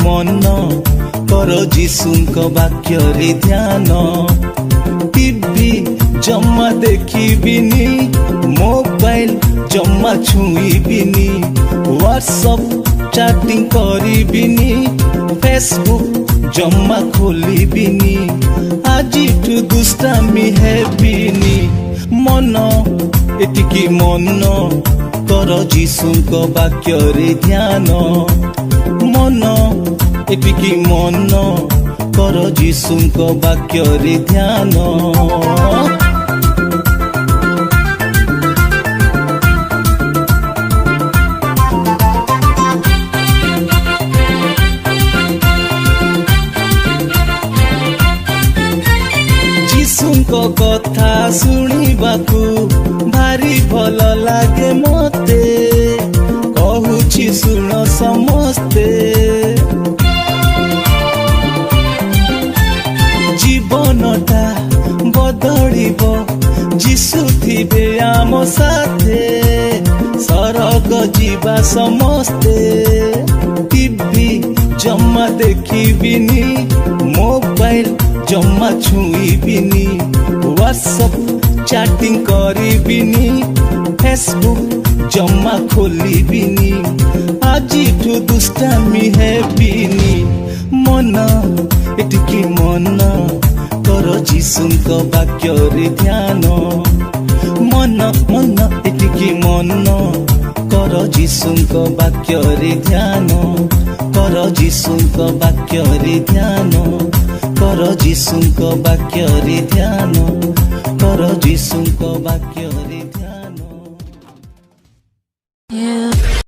मन कर जीशुଙ୍କ वाक्यरे ध्यान टीवी जम्मा देखिबिनी मोबाइल जम्मा छुईबिनी व्हाट्सएप चैटिंग करिबिनी फेसबुक जम्मा खोलिबिनी आजिठु दुष्टामी हेबिनी मन एटिकी मन कर जीशुଙ୍କ वाक्यरे ध्यान मन एटिकी मन कर जीशुଙ୍କ वाक्यरे ध्यान जीशुଙ୍କ कथा शुणिबाकू भारी भल लागे मते कहूछि सुन समस्ते जीवनटा बदलिबो जीशु थिबे आम साथे सरग जीवा समस्ते टीवी जम्मा देखिबिनी मोबाइल जम्मा छुईबिनी व्हाट्सएप चैटिंग करिबिनी फेसबुक जम्मा खोलिबिनी आजिठु दुष्टामी हेबिनी मन एटिकी मन कर जीशुଙ୍କ वाक्यरे ध्यान मन मन एटिकी मन कर जीशुଙ୍କ वाक्यरे ध्यान कर जीशुଙ୍କ वाक्यरे ध्यान कर जीशुଙ୍କ वाक्यरे ध्यान कर जीशुଙ୍କ वाक्यरे